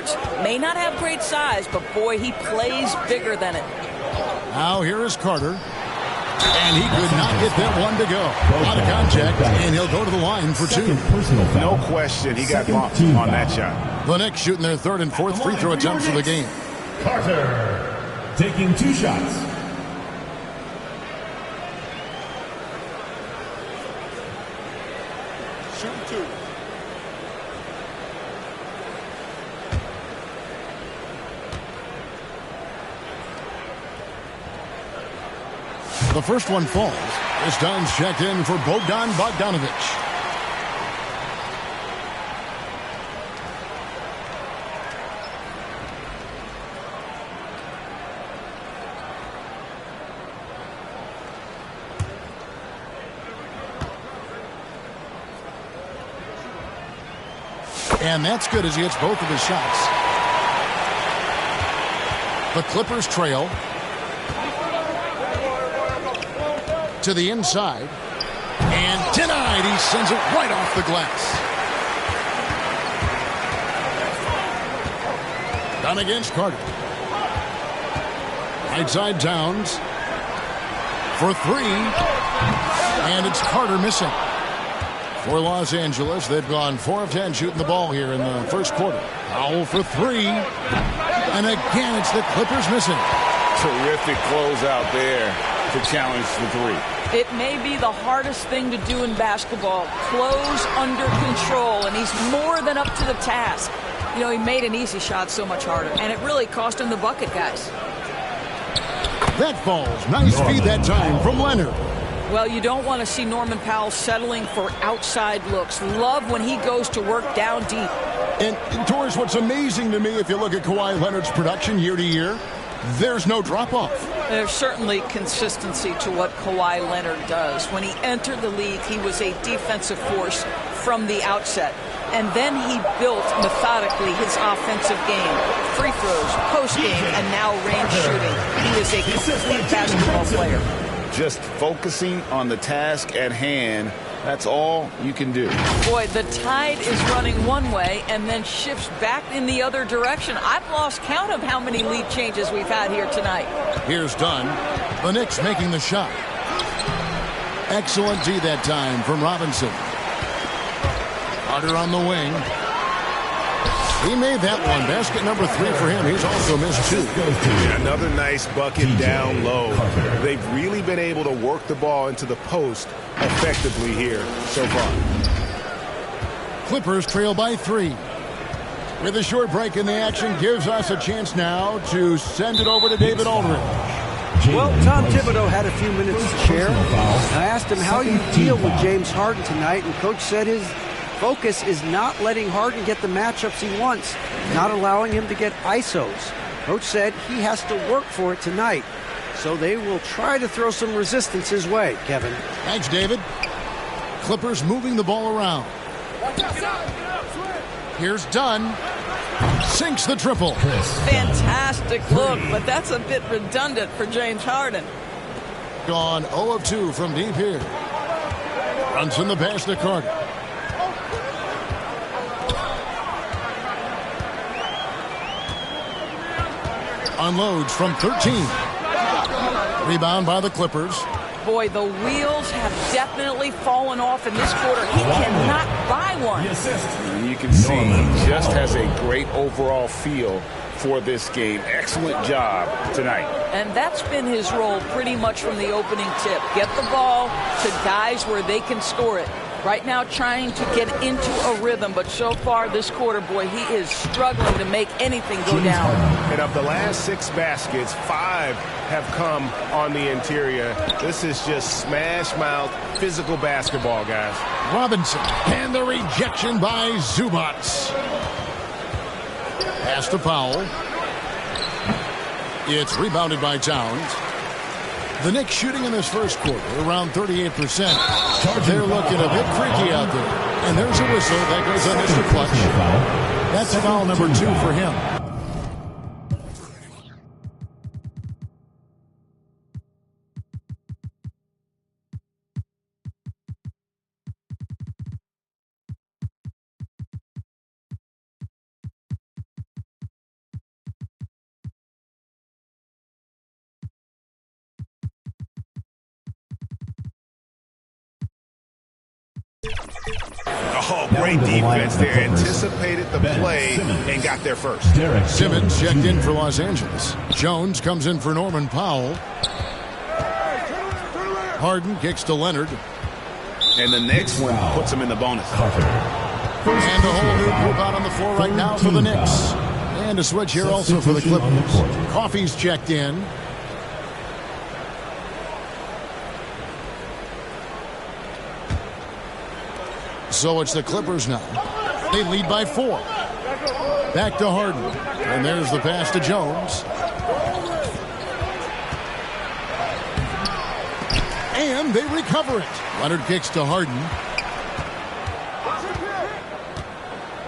efforts. May not have great size, but boy, he plays bigger than it. Now here is Carter. And he could not get that one to go. Out of contact, and he'll go to the line for two. No question, he got bumped on that shot. The Knicks shooting their third and fourth free throw attempts of the game. Carter taking 2 shots. Shoot 2. The first one falls. This time's checked in for Bogdan Bogdanovic. And that's good as he hits both of his shots. The Clippers trail. To the inside, and denied. He sends it right off the glass. Done against Carter. Right side Towns for 3, and it's Carter missing. For Los Angeles, they've gone 4 of 10 shooting the ball here in the first quarter. Powell for 3, and again it's the Clippers missing. Terrific closeout there to challenge the 3. It may be the hardest thing to do in basketball. Close under control, and he's more than up to the task. You know, he made an easy shot so much harder, and it really cost him the bucket, guys. That falls. Nice feed that time from Leonard. Well, you don't want to see Norman Powell settling for outside looks. Love when he goes to work down deep. And Torres, what's amazing to me, if you look at Kawhi Leonard's production year to year, there's no drop-off. There's certainly consistency to what Kawhi Leonard does. When he entered the league, he was a defensive force from the outset. And then he built methodically his offensive game. Free throws, post game, and now range shooting. He is a complete basketball player. Just focusing on the task at hand, that's all you can do. Boy, the tide is running one way and then shifts back in the other direction. I've lost count of how many lead changes we've had here tonight. Here's Dunn. The Knicks making the shot. Excellent D that time from Robinson. Carter on the wing. He made that one. Basket number 3 for him. He's also missed 2. Another nice bucket down low. They've really been able to work the ball into the post effectively here so far. Clippers trail by 3. With a short break in the action, gives us a chance now to send it over to David Aldridge. Well, Tom Thibodeau had a few minutes to share. I asked him how you deal with James Harden tonight, and Coach said his focus is not letting Harden get the matchups he wants, not allowing him to get ISOs. Coach said he has to work for it tonight, so they will try to throw some resistance his way, Kevin. Thanks, David. Clippers moving the ball around. Here's Dunn. Sinks the triple. Fantastic look, but that's a bit redundant for James Harden. Gone 0 of 2 from deep here. Brunson the pass to Carter. Unloads from 13. Rebound by the Clippers. Boy, the wheels have definitely fallen off in this quarter. He cannot buy one. And you can see he just has a great overall feel for this game. Excellent job tonight. And that's been his role pretty much from the opening tip. Get the ball to guys where they can score it. Right now trying to get into a rhythm, but so far this quarter, boy, he is struggling to make anything go down. And of the last 6 baskets, 5 have come on the interior. This is just smash mouth physical basketball, guys. Robinson, and the rejection by Zubac. Pass to Powell. It's rebounded by Towns. The Knicks shooting in this first quarter around 38%. They're looking a bit freaky out there. And there's a whistle that goes on Mr. Clutch. That's foul number 2 for him. Oh, great defense there. Anticipated the play and got there first. Simmons checked in for Los Angeles. Jones comes in for Norman Powell. Harden kicks to Leonard. And the next one puts him in the bonus. And a whole new group out on the floor right now for the Knicks. And a switch here also for the Clippers. Coffey's checked in. So it's the Clippers now. They lead by 4. Back to Harden. And there's the pass to Jones. And they recover it. Leonard kicks to Harden.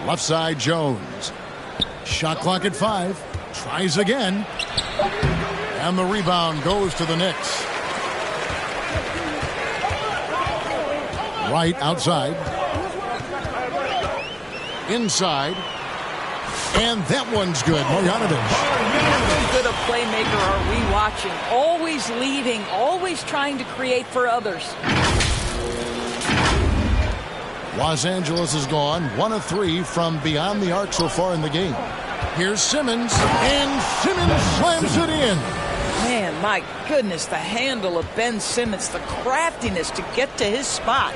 Left side, Jones. Shot clock at 5. Tries again. And the rebound goes to the Knicks. Right outside. Inside. And that one's good. Marjanovic. How good a playmaker are we watching? Always leading, always trying to create for others. Los Angeles is gone 1 of 3 from beyond the arc so far in the game. Here's Simmons, and Simmons slams it in. Man, my goodness, the handle of Ben Simmons, the craftiness to get to his spot.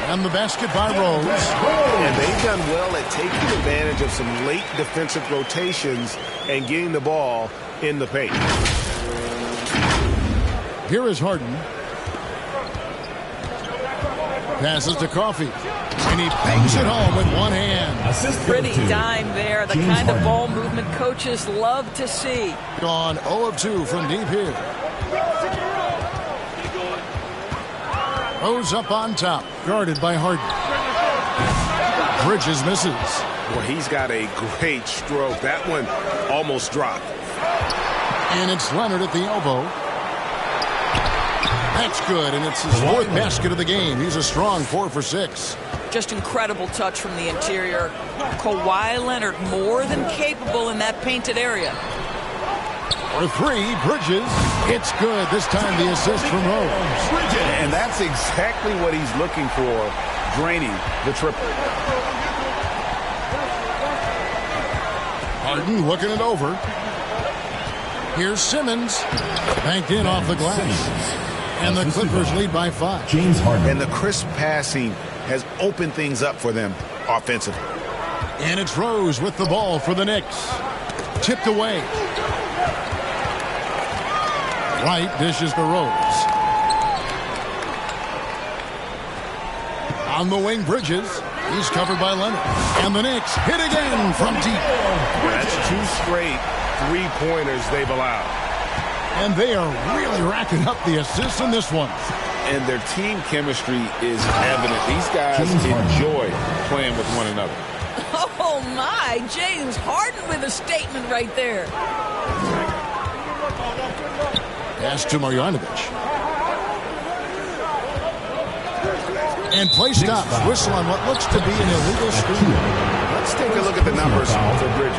And the basket by Rose. And they've done well at taking advantage of some late defensive rotations and getting the ball in the paint. Here is Harden. Passes to Coffey. And he bangs it home with one hand. Pretty dime there. The kind of ball movement coaches love to see. Gone 0 of 2 from deep here. Rose up on top. Guarded by Harden. Bridges misses. Well, he's got a great stroke. That one almost dropped. And it's Leonard at the elbow. That's good, and it's his 4th basket of the game. He's a strong 4 for 6. Just incredible touch from the interior. Kawhi Leonard more than capable in that painted area. For 3, Bridges. It's good. This time the assist from Rose. And that's exactly what he's looking for, draining the triple. Harden looking it over. Here's Simmons. Banked in off the glass. And the Clippers lead by 5. James Harden. And the crisp passing has opened things up for them offensively. And it's Rose with the ball for the Knicks. Tipped away. Right dishes to Rose. On the wing, Bridges. He's covered by Leonard. And the Knicks hit again from deep. That's 2 straight 3-pointers they've allowed. And they are really racking up the assists in this one. And their team chemistry is evident. These guys enjoy playing with one another. Oh, my. James Harden with a statement right there. Pass to Marjanovic. And play stops. Whistle on what looks to be an illegal screen. Let's take a look at the numbers for Bridges.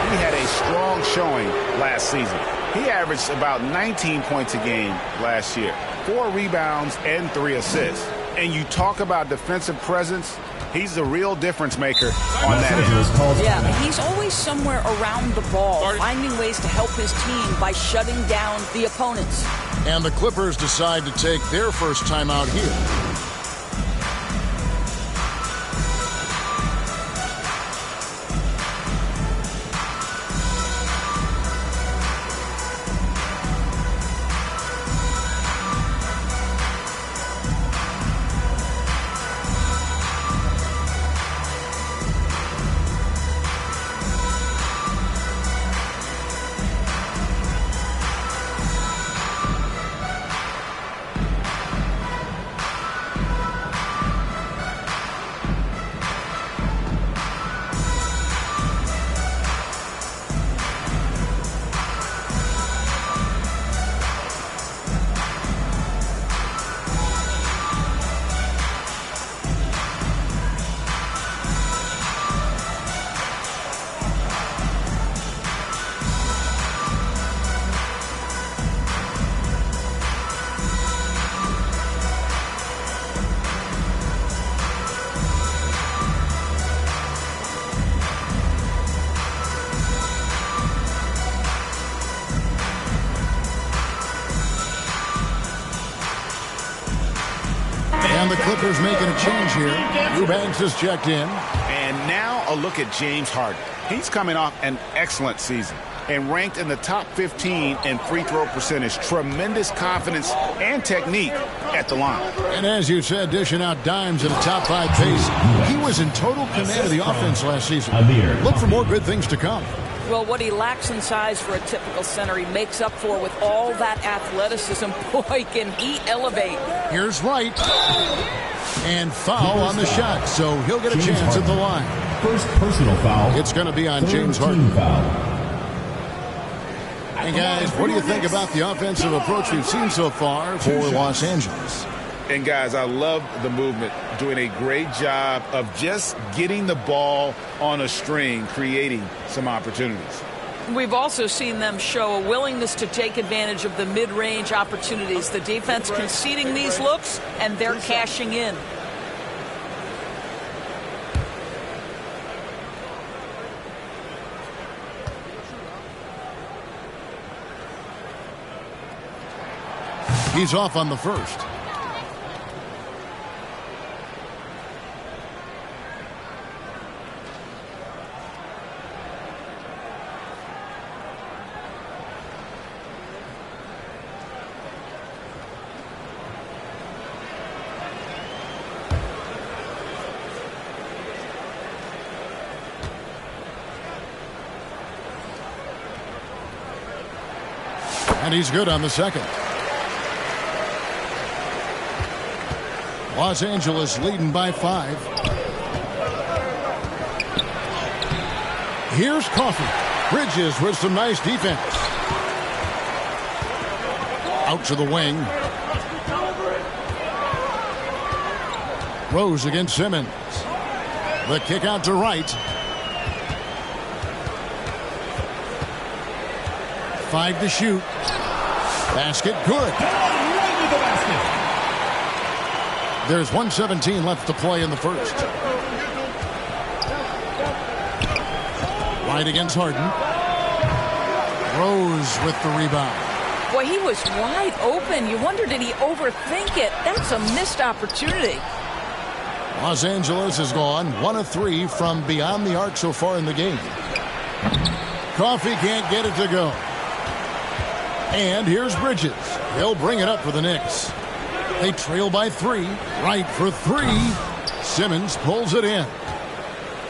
He had a strong showing last season. He averaged about 19 points a game last year, 4 rebounds and 3 assists. And you talk about defensive presence, he's the real difference maker on that end. Yeah, he's always somewhere around the ball, finding ways to help his team by shutting down the opponents. And the Clippers decide to take their first timeout here. And the Clippers making a change here. Eubanks is checked in. And now a look at James Harden. He's coming off an excellent season and ranked in the top 15 in free throw percentage. Tremendous confidence and technique at the line. And as you said, dishing out dimes at a top 5 pace. He was in total command of the offense last season. Look for more good things to come. Well, what he lacks in size for a typical center, he makes up for with all that athleticism. Boy, can he elevate. Here's Wright. And foul on the shot, so he'll get a chance at the line. First personal foul. It's going to be on James Harden. And guys, what do you think about the offensive approach we've seen so far for Los Angeles? And guys, I love the movement, doing a great job of just getting the ball on a string, creating some opportunities. We've also seen them show a willingness to take advantage of the mid-range opportunities. The defense conceding these looks, and they're cashing in. He's off on the first. And he's good on the second. Los Angeles leading by 5. Here's Coffey. Bridges with some nice defense. Out to the wing. Rose against Simmons. The kick out to Wright. 5 to shoot. Basket good. There's 1:17 left to play in the first. Right against Harden. Rose with the rebound. Boy, he was wide open. You wonder, did he overthink it? That's a missed opportunity. Los Angeles has gone 1 of 3 from beyond the arc so far in the game. Coffey can't get it to go. And here's Bridges. He'll bring it up for the Knicks. They trail by 3. Right for 3. Simmons pulls it in.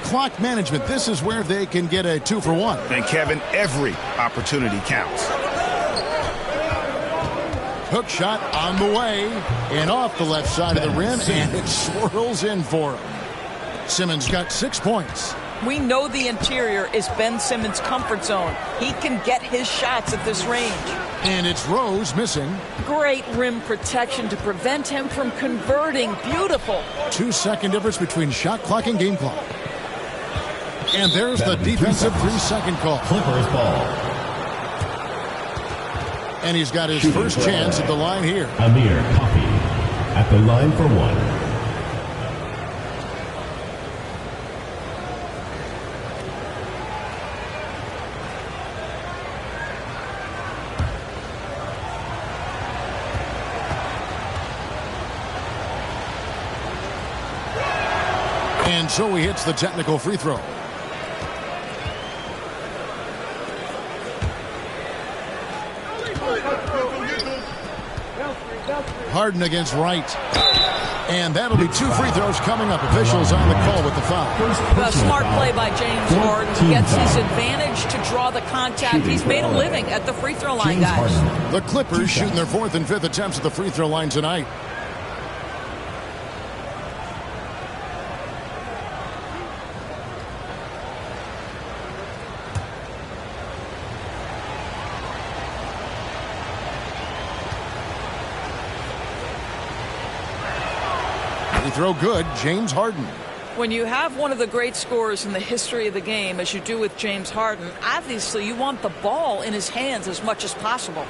Clock management. This is where they can get a 2 for 1. And Kevin, every opportunity counts. Hook shot on the way. And off the left side of the rim. And it swirls in for him. Simmons got 6 points. We know the interior is Ben Simmons' comfort zone. He can get his shots at this range. And it's Rose missing. Great rim protection to prevent him from converting. Beautiful. 2-second difference between shot clock and game clock. And there's the defensive 3-second call. Clippers ball. And he's got his first chance at the line here. Amir Coffey at the line for 1. And so he hits the technical free throw. Harden against Wright. And that'll be 2 free throws coming up. Officials on the call with the foul. A smart play by James Harden. He gets his advantage to draw the contact. He's made a living at the free throw line, guys. The Clippers shooting their 4th and 5th attempts at the free throw line tonight. Throw good, James Harden. When you have one of the great scorers in the history of the game, as you do with James Harden, obviously you want the ball in his hands as much as possible.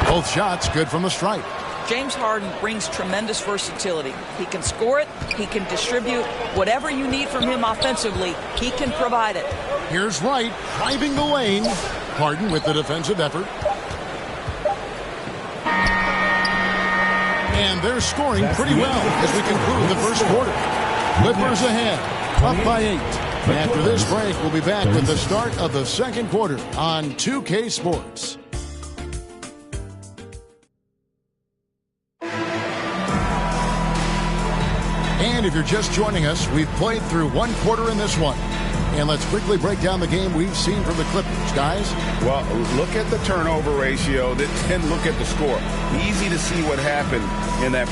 Both shots good from the stripe. James Harden brings tremendous versatility. He can score it, he can distribute. Whatever you need from him offensively, he can provide it. Here's Wright driving the lane. Harden with the defensive effort. And they're scoring pretty well as we conclude the first quarter. Clippers ahead, up by 8. After this break, we'll be back with the start of the second quarter on 2K Sports. And if you're just joining us, we've played through one quarter in this one. And let's quickly break down the game we've seen from the Clippers, guys. Well, look at the turnover ratio, then look at the score. Easy to see what happened in that.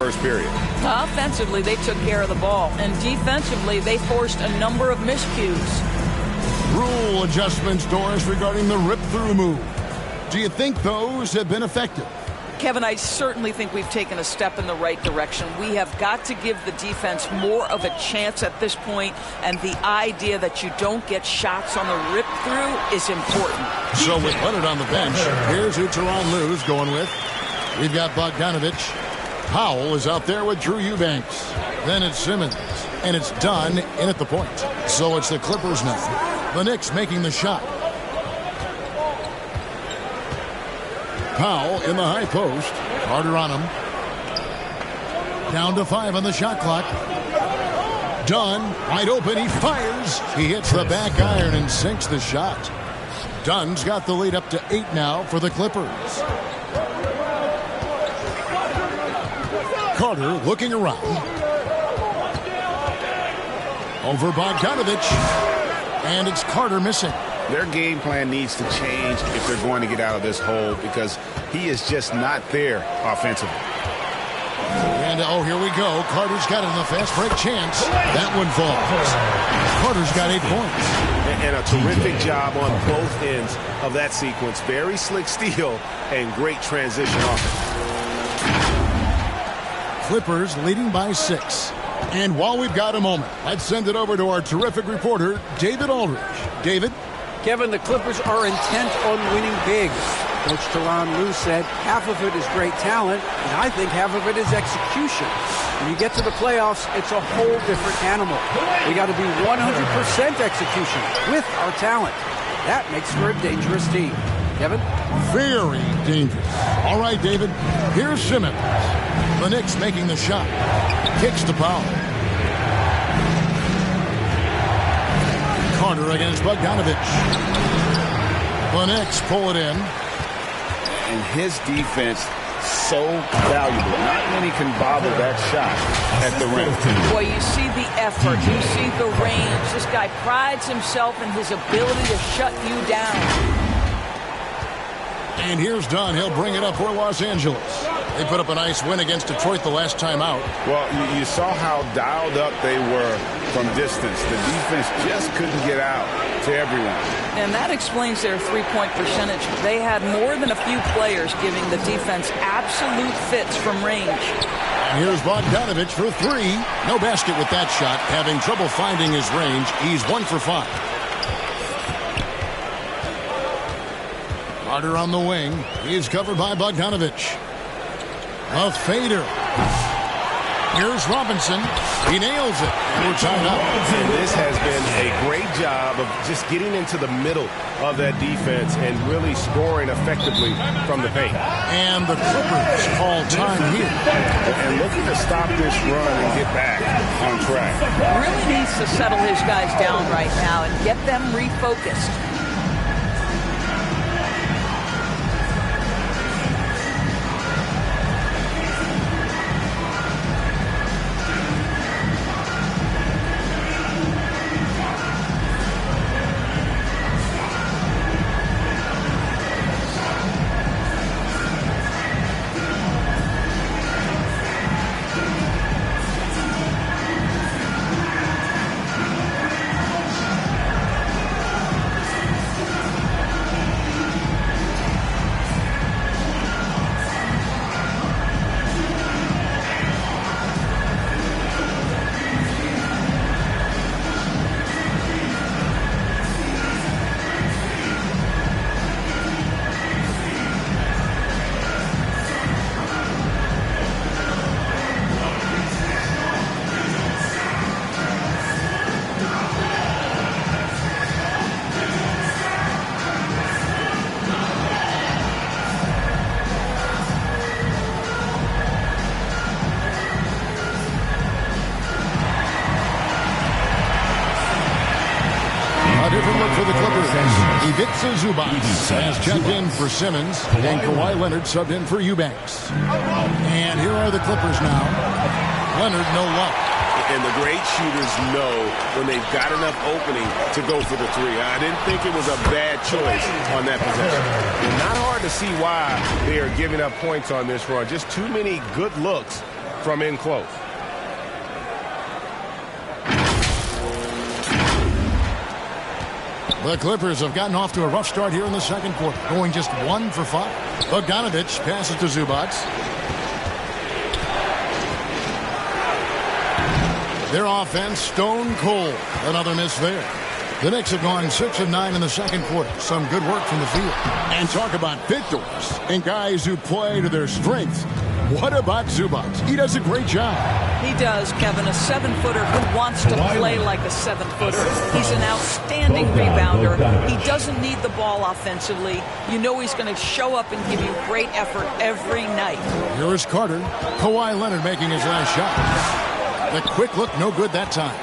First period. Offensively, they took care of the ball, and defensively, they forced a number of miscues. Rule adjustments, Doris, regarding the rip-through move. Do you think those have been effective? Kevin, I certainly think we've taken a step in the right direction. We have got to give the defense more of a chance at this point, and the idea that you don't get shots on the rip-through is important. So with Leonard on the bench, here's who Tyronn Lue's going with. We've got Bogdanovich. Powell is out there with Drew Eubanks. Then it's Simmons. And it's done in at the point. So it's the Clippers now. The Knicks making the shot. Powell in the high post. Carter on him. Down to 5 on the shot clock. Dunn, wide open, he fires. He hits the back iron and sinks the shot. Dunn's got the lead up to 8 now for the Clippers. Carter looking around. Over Bogdanovich. And it's Carter missing. Their game plan needs to change if they're going to get out of this hole because he is just not there offensively. And oh, here we go. Carter's got it in the fast break chance. That one falls. Carter's got 8 points. And a terrific job on both ends of that sequence. Very slick steal and great transition offense. Clippers leading by 6. And while we've got a moment, let's send it over to our terrific reporter, David Aldridge. David? Kevin, the Clippers are intent on winning big. Coach Tyronn Lue said half of it is great talent, and I think half of it is execution. When you get to the playoffs, it's a whole different animal. We got to be 100% execution with our talent. That makes for a dangerous team. Kevin? Very dangerous. All right, David. Here's Simmons. The Knicks making the shot. Kicks to Powell. Carter against Bogdanovich. The Knicks pull it in. And his defense so valuable. Not many can bother that shot at the rim. Boy, you see the effort. You see the range. This guy prides himself in his ability to shut you down. And here's Dunn. He'll bring it up for Los Angeles. They put up a nice win against Detroit the last time out. Well, you saw how dialed up they were from distance. The defense just couldn't get out to everyone. And that explains their three-point percentage. They had more than a few players giving the defense absolute fits from range. And here's Bogdanovich for 3. No basket with that shot. Having trouble finding his range. He's 1 for 5. Carter on the wing. He's covered by Bogdanovich. A fader. Here's Robinson. He nails it. We're tied up. And this has been a great job of just getting into the middle of that defense and really scoring effectively from the paint. And the Clippers call time here. And looking to stop this run and get back on track. Really needs to settle his guys down right now and get them refocused. Ivica Zubac has checked in for Simmons, and Kawhi Leonard subbed in for Eubanks. And here are the Clippers now. Leonard, no luck. And the great shooters know when they've got enough opening to go for the three. I didn't think it was a bad choice on that possession. And not hard to see why they are giving up points on this run. Just too many good looks from in close. The Clippers have gotten off to a rough start here in the second quarter, going just 1 for 5. Bogdanovich passes to Zubac. Their offense stone cold. Another miss there. The Knicks have gone 6 of 9 in the second quarter. Some good work from the field. And talk about victors and guys who play to their strengths. What about Zubac? He does a great job. He does, Kevin. A 7-footer who wants to play like a 7-footer. He's an outstanding rebounder. He doesn't need the ball offensively. You know he's going to show up and give you great effort every night. Here is Carter. Kawhi Leonard making his last shot. The quick look, no good that time.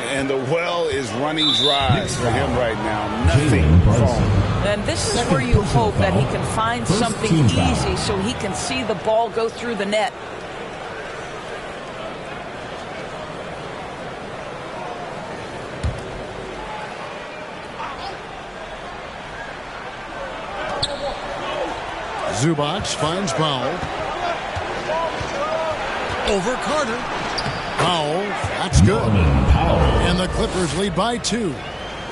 And the well is running dry for him right now. Nothing falling. And this is where you hope that he can find something easy so he can see the ball go through the net. Zubac finds Powell. Over Carter. Powell, that's good. And the Clippers lead by 2.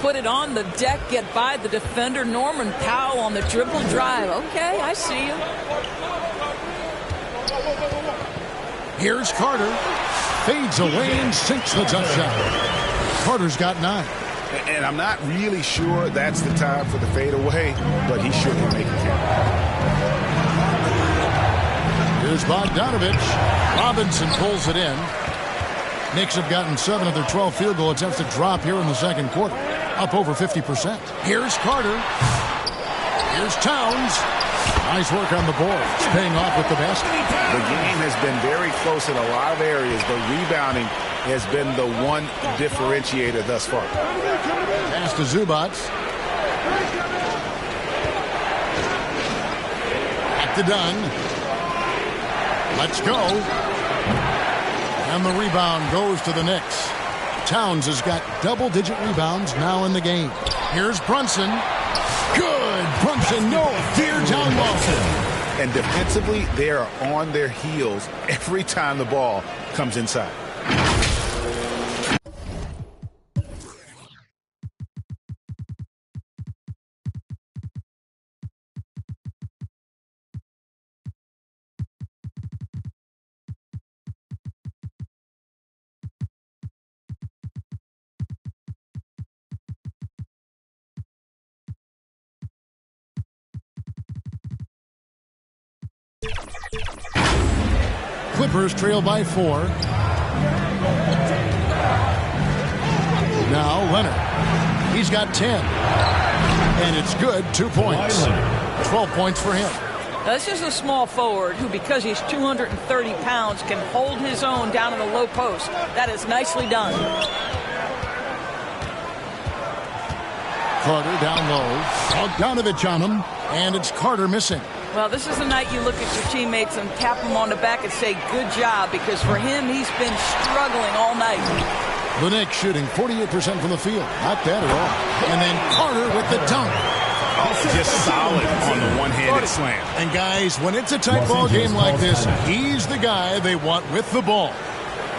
Put it on the deck, get by the defender. Norman Powell on the dribble drive. Okay, I see you. Here's Carter. Fades away and sinks the tough shot. Carter's got 9. And I'm not really sure that's the time for the fadeaway, but he shouldn't make it count. Here's Bogdanovich. Robinson pulls it in. Knicks have gotten 7 of their 12 field goal attempts to drop here in the second quarter. Up over 50%. Here's Carter. Here's Towns. Nice work on the boards. Paying off with the basket. The game has been very close in a lot of areas, but rebounding has been the one differentiator thus far. Pass to Zubac. Back to Dunn. Let's go. And the rebound goes to the Knicks. Towns has got double-digit rebounds now in the game. Here's Brunson. Good. Brunson, no fear down low. And defensively, they are on their heels every time the ball comes inside. Clippers trail by 4. Now Leonard. He's got 10. And it's good. 2 points. 12 points for him. Now, this is a small forward who, because he's 230 pounds, can hold his own down in the low post. That is nicely done. Carter down low. Bogdanovich on him. And it's Carter missing. Well, this is the night you look at your teammates and tap them on the back and say, good job, because for him, he's been struggling all night. The Knicks shooting 48% from the field. Not bad at all. And then Carter with the dunk. Oh, just solid on the one-handed slam. And guys, when it's a tight ball game like this, he's the guy they want with the ball.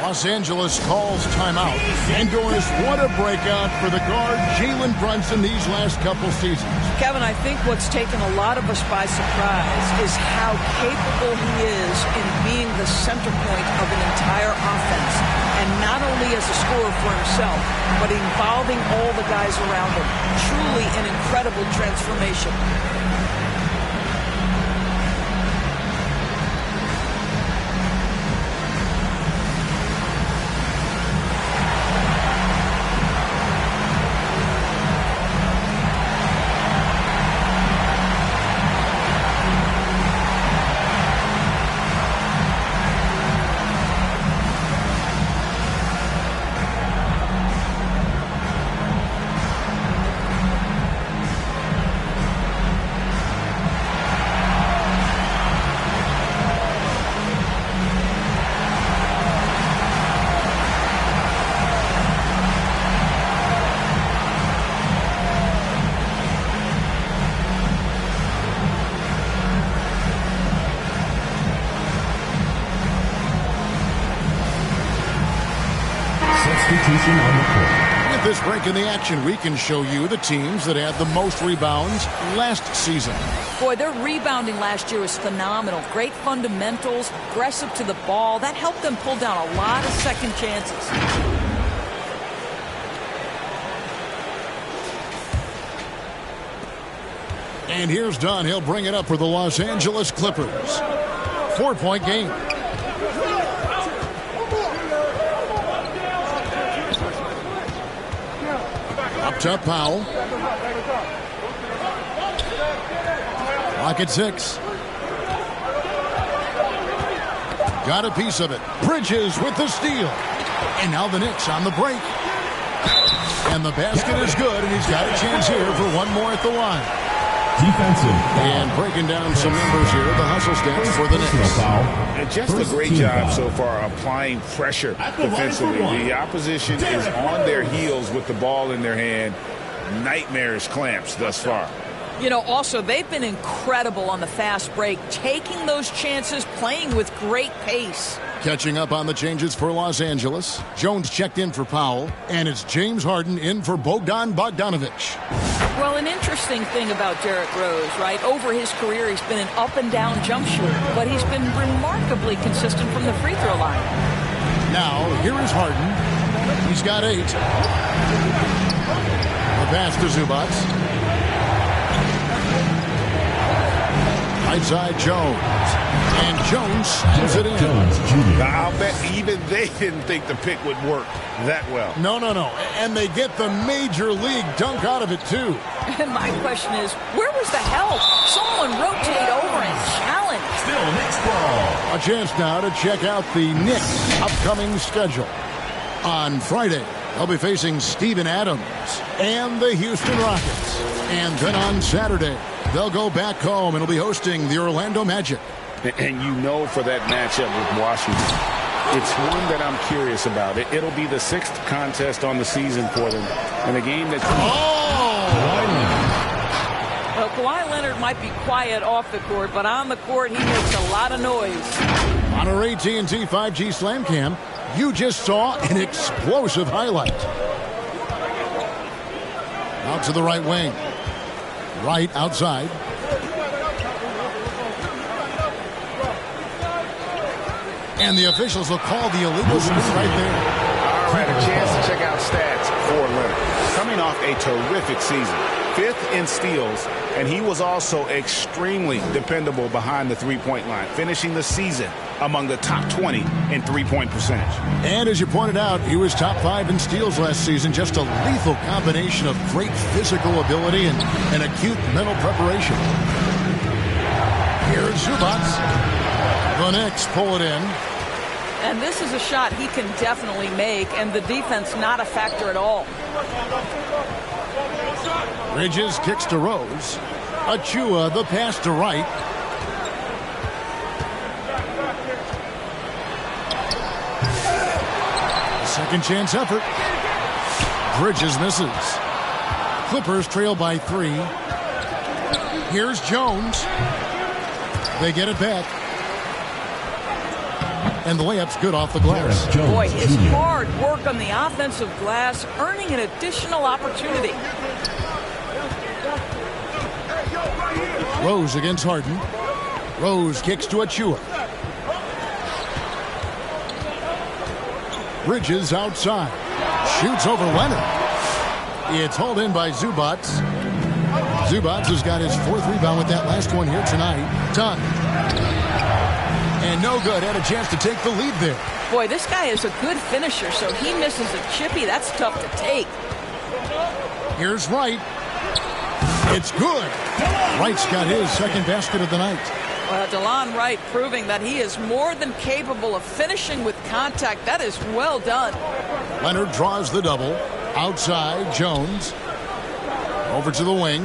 Los Angeles calls timeout. And Doris, what a breakout for the guard Jalen Brunson these last couple seasons. Kevin, I think what's taken a lot of us by surprise is how capable he is in being the center point of an entire offense. And not only as a scorer for himself, but involving all the guys around him. Truly an incredible transformation. substitution on the court. With this break in the action, we can show you the teams that had the most rebounds last season. Boy, their rebounding last year was phenomenal. Great fundamentals, aggressive to the ball. That helped them pull down a lot of second chances. And here's Dunn. He'll bring it up for the Los Angeles Clippers. 4-point game. Up top, Powell. Clock at 6. Got a piece of it. Bridges with the steal. And now the Knicks on the break. And the basket is good, and he's got a chance here for one more at the line. Defensive. And breaking down some numbers here, the hustle stats for the Knicks. And just a great job so far applying pressure defensively. The opposition is on their heels with the ball in their hand. Nightmarish clamps thus far. You know, also, they've been incredible on the fast break, taking those chances, playing with great pace. Catching up on the changes for Los Angeles. Jones checked in for Powell, and it's James Harden in for Bogdan Bogdanovic. Well, an interesting thing about Derrick Rose, right? Over his career, he's been an up-and-down jump shooter, but he's been remarkably consistent from the free throw line. Now, here is Harden. He's got 8. The pass to Zubats. Right side, Jones. And Jones slams it in. Jones Jr. I'll bet even they didn't think the pick would work that well. No. And they get the major league dunk out of it, too. And my question is, where was the help? Someone rotate over and challenge. Still Knicks ball. A chance now to check out the Knicks' upcoming schedule. On Friday, they'll be facing Steven Adams and the Houston Rockets. And then on Saturday, they'll go back home and will be hosting the Orlando Magic. And you know for that matchup with Washington, it's one that I'm curious about. It'll be the 6th contest on the season for them. And a game that... Well, Kawhi Leonard might be quiet off the court, but on the court, he makes a lot of noise. On our AT&T 5G Slam Cam, you just saw an explosive highlight. Out to the right wing. Right outside. And the officials will call the illegal screen right there. All right, a chance to check out stats for Leonard. Coming off a terrific season. 5th in steals, and he was also extremely dependable behind the three-point line, finishing the season among the top 20 in three-point percentage. And as you pointed out, he was top 5 in steals last season. Just a lethal combination of great physical ability and acute mental preparation. Here's Zubats. The Knicks pull it in. And this is a shot he can definitely make, and the defense not a factor at all. Bridges kicks to Rose. Achua, the pass to Wright. Second chance effort. Bridges misses. Clippers trail by 3. Here's Jones. They get it back. And the layup's good off the glass. Boy, his hard work on the offensive glass, earning an additional opportunity. Rose against Harden. Rose kicks to Achua. Bridges outside. Shoots over Leonard. It's hauled in by Zubats. Zubats has got his 4th rebound with that last one here tonight. Done. And no good. Had a chance to take the lead there. Boy, this guy is a good finisher, so he misses a chippy. That's tough to take. Here's Wright. It's good. Wright's got his 2nd basket of the night. Well, DeLon Wright proving that he is more than capable of finishing with contact. That is well done. Leonard draws the double. Outside, Jones. Over to the wing.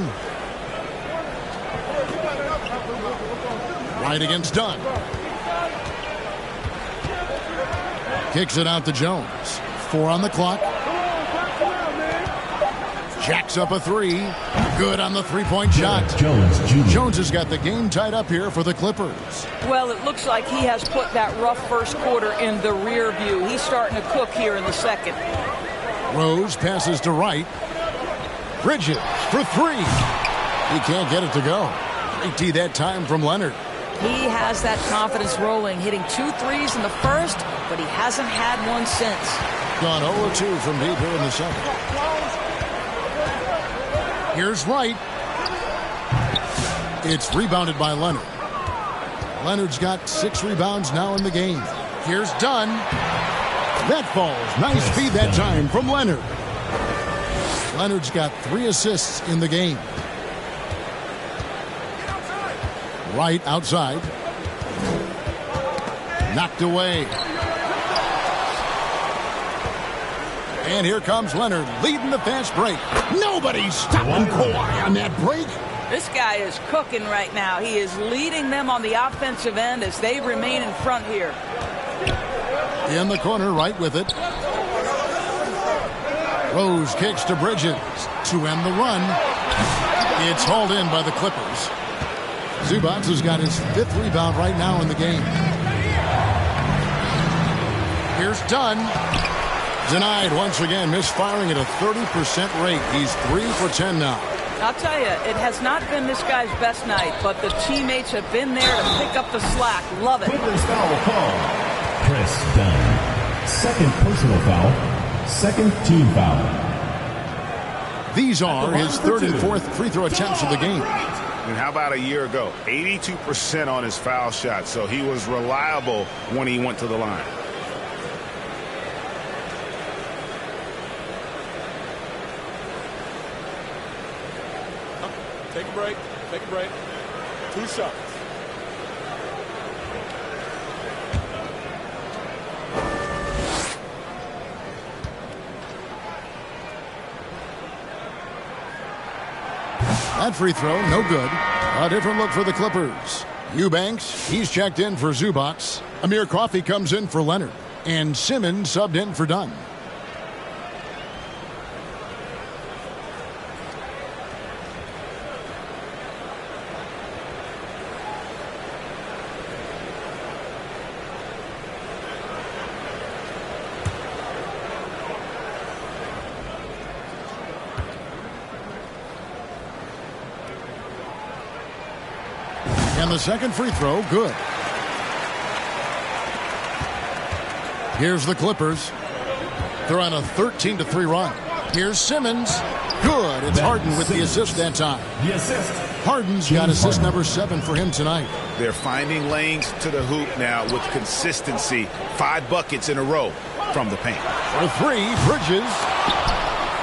Wright against Dunn. Kicks it out to Jones. 4 on the clock. Jacks up a 3. Good on the 3-point shot. Jones Jr. Jones has got the game tied up here for the Clippers. Well, it looks like he has put that rough first quarter in the rear view. He's starting to cook here in the second. Rose passes to Wright. Bridges for three. He can't get it to go. Great D that time from Leonard. He has that confidence rolling, hitting 2 threes in the first, but he hasn't had one since. Gone 0-2 from deep here in the second. Here's Wright. It's rebounded by Leonard. Leonard's got 6 rebounds now in the game. Here's Dunn. That falls. Nice feed that time from Leonard. Leonard's got 3 assists in the game. Wright outside. Knocked away. And here comes Leonard leading the fast break. Nobody's stopping Kawhi on that break. This guy is cooking right now. He is leading them on the offensive end as they remain in front here. In the corner, Wright with it. Rose kicks to Bridges to end the run. It's hauled in by the Clippers. Zubac has got his 5th rebound right now in the game. Here's Dunn. Denied once again, misfiring at a 30% rate. He's 3 for 10 now. I'll tell you, it has not been this guy's best night, but the teammates have been there to pick up the slack. Love it. Clippers foul call. Chris Dunn. 2nd personal foul. 2nd team foul. These are his 3rd and 4th free throw attempts of the game. And how about a year ago? 82% on his foul shot, so he was reliable when he went to the line. Take a break. Take a break. 2 shots. That free throw, no good. A different look for the Clippers. Eubanks, he's checked in for Zubac. Amir Coffey comes in for Leonard. And Simmons subbed in for Dunn. And the second free throw, good. Here's the Clippers. They're on a 13-3 run. Here's Simmons. Good. It's Harden with the assist that time. The assist. Harden's got assist number 7 for him tonight. They're finding lanes to the hoop now with consistency. 5 buckets in a row from the paint. For 3, Bridges.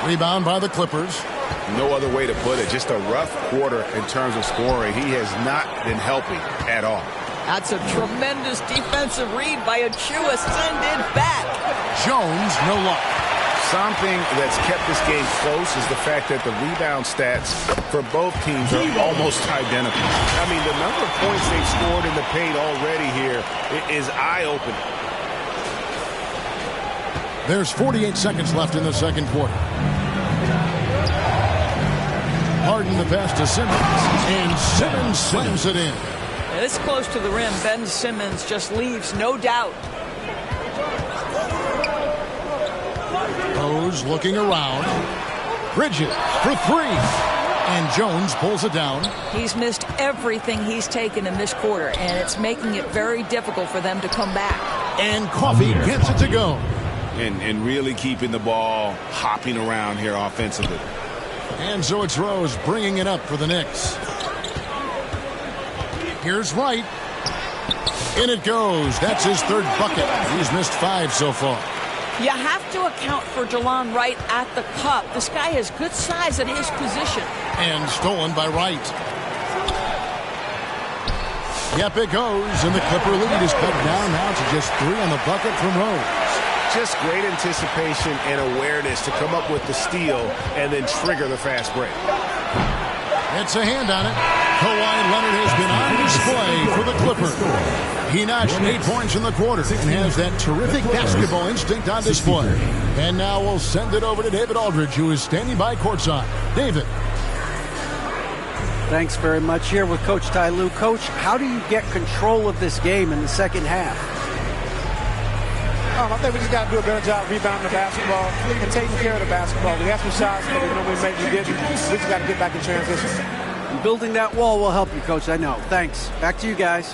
Rebound by the Clippers. No other way to put it. Just a rough quarter in terms of scoring. He has not been helping at all. That's a tremendous defensive read by Achua. Send it back. Jones, no luck. Something that's kept this game close is the fact that the rebound stats for both teams are almost identical. I mean, the number of points they've scored in the paint already here is eye-opening. There's 48 seconds left in the second quarter. Harden the pass to Simmons, and Simmons slams it in. This close to the rim, Ben Simmons just leaves, no doubt. Rose looking around. Bridges for 3. And Jones pulls it down. He's missed everything he's taken in this quarter, and it's making it very difficult for them to come back. And Coffey gets it to go. And really keeping the ball hopping around here offensively. And so it's Rose bringing it up for the Knicks. Here's Wright. In it goes. That's his 3rd bucket. He's missed 5 so far. You have to account for Jelon Wright at the cup. This guy has good size at his position. And stolen by Wright. Yep, it goes. And the Clipper lead is cut down now to just 3 on the bucket from Rose. Just great anticipation and awareness to come up with the steal and then trigger the fast break. It's a hand on it. Kawhi Leonard has been on display for the Clippers. He notched 8 points in the quarter and has that terrific basketball instinct on display. And now we'll send it over to David Aldridge, who is standing by courtside. David. Thanks very much. Here with Coach Ty Lue. Coach, how do you get control of this game in the second half? I think we just got to do a better job rebounding the basketball and taking care of the basketball. We had some shots that we didn't. We just got to get back in transition. And building that wall will help you, Coach. I know. Thanks. Back to you guys.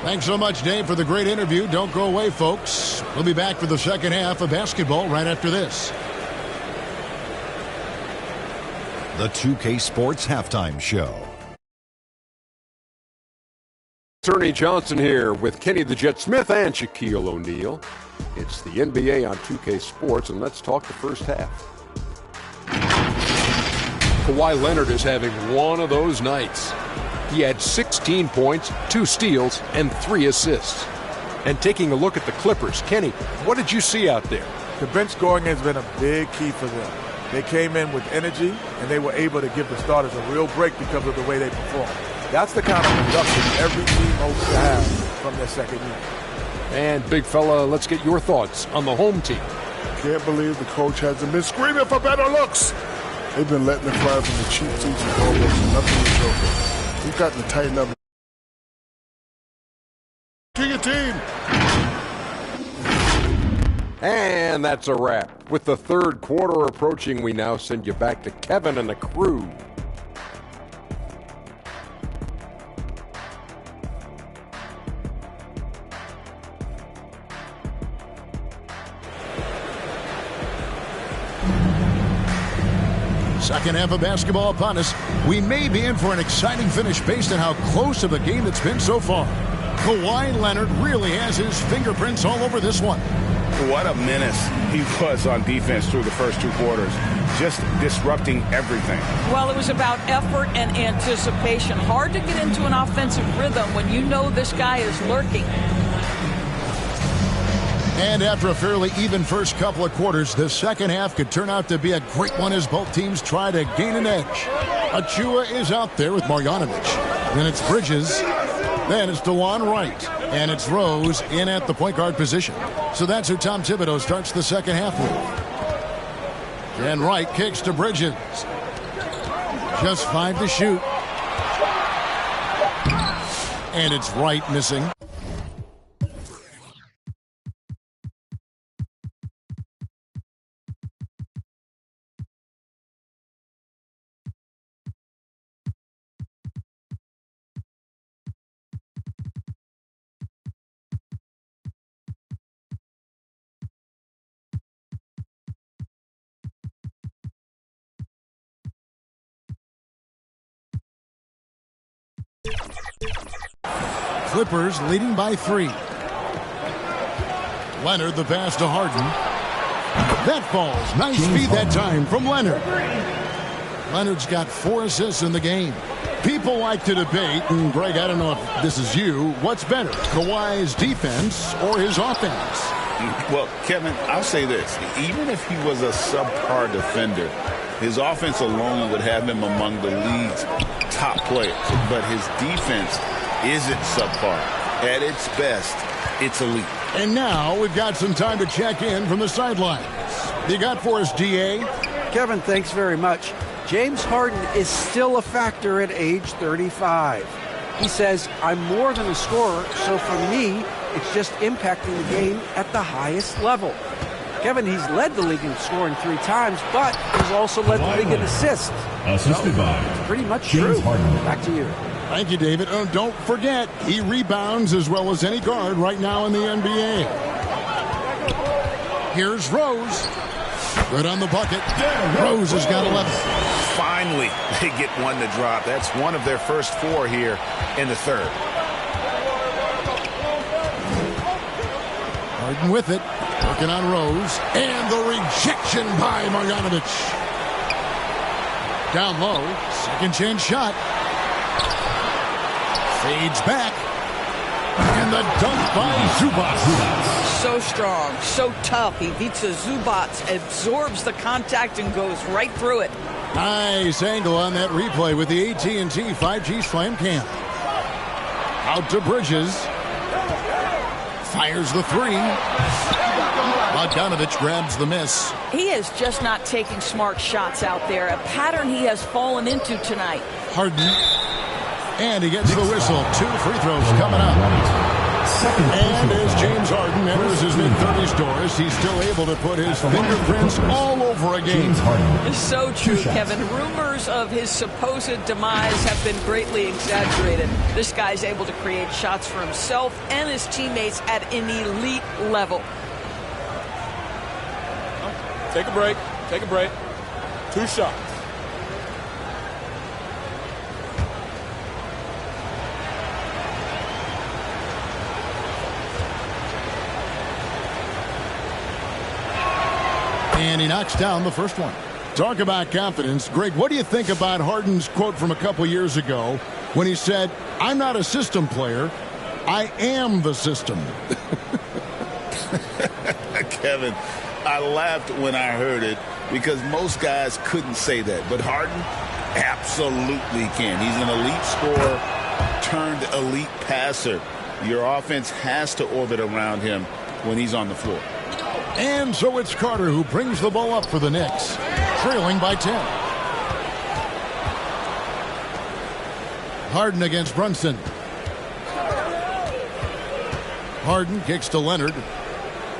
Thanks so much, Dave, for the great interview. Don't go away, folks. We'll be back for the second half of basketball right after this. The 2K Sports Halftime Show. Ernie Johnson here with Kenny the Jet Smith and Shaquille O'Neal. It's the NBA on 2K Sports, and let's talk the first half. Kawhi Leonard is having one of those nights. He had 16 points, 2 steals, and 3 assists. And taking a look at the Clippers, Kenny, what did you see out there? The bench scoring has been a big key for them. They came in with energy, and they were able to give the starters a real break because of the way they performed. That's the kind of production every team hopes to have from their second unit. And, big fella, let's get your thoughts on the home team. Can't believe the coach hasn't been screaming for better looks. They've been letting it fly from the cheap seats and almost nothing to show for. We've got to tighten up to your team. And that's a wrap. With the third quarter approaching, we now send you back to Kevin and the crew. Second half of basketball upon us. We may be in for an exciting finish based on how close of a game it's been so far. Kawhi Leonard really has his fingerprints all over this one. What a menace he was on defense through the first 2 quarters, just disrupting everything. Well, it was about effort and anticipation. Hard to get into an offensive rhythm when you know this guy is lurking. And after a fairly even first couple of quarters, the second half could turn out to be a great one as both teams try to gain an edge. Achua is out there with Marjanovic. Then it's Bridges. Then it's DeJuan Wright. And it's Rose in at the point guard position. So that's who Tom Thibodeau starts the second half with. And Wright kicks to Bridges. Just 5 to shoot. And it's Wright missing. Clippers leading by 3. Leonard the pass to Harden. That falls. Nice feed that time from Leonard. Leonard's got 4 assists in the game. People like to debate, and Greg, I don't know if this is you, what's better, Kawhi's defense or his offense? Well, Kevin, I'll say this. Even if he was a subpar defender, his offense alone would have him among the league's top players. But his defense isn't subpar. At its best, it's elite. And now we've got some time to check in from the sidelines. You got for us, DA? Kevin, thanks very much. James Harden is still a factor at age 35. He says, I'm more than a scorer, so for me, it's just impacting the game at the highest level. Kevin, he's led the league in scoring 3 times, but he's also led the league in assists. Assisted by pretty much James true. Harden. Back to you. Thank you, David. Oh, don't forget, he rebounds as well as any guard right now in the NBA. Here's Rose. Good on the bucket. Rose has got 11. Finally, they get one to drop. That's one of their first 4 here in the third. Harden with it. Working on Rose. And the rejection by Marjanovic. Down low. Second chance shot. Fades back. And the dunk by Zubac. So strong, so tough. Ivica Zubac absorbs the contact and goes right through it. Nice angle on that replay with the AT&T 5G Slam Cam. Out to Bridges. Fires the 3. Bogdanovic grabs the miss. He is just not taking smart shots out there. A pattern he has fallen into tonight. Harden. And he gets the whistle. 2 free throws coming up. And as James Harden enters his mid-30s doors, he's still able to put his fingerprints all over a game. It's so true, Kevin. Rumors of his supposed demise have been greatly exaggerated. This guy's able to create shots for himself and his teammates at an elite level. Take a break. Take a break. 2 shots. And he knocks down the first one. Talk about confidence. Greg, what do you think about Harden's quote from a couple years ago when he said, "I'm not a system player, I am the system"? Kevin, I laughed when I heard it because most guys couldn't say that. But Harden absolutely can. He's an elite scorer turned elite passer. Your offense has to orbit around him when he's on the floor. And so it's Carter who brings the ball up for the Knicks, trailing by 10. Harden against Brunson. Harden kicks to Leonard.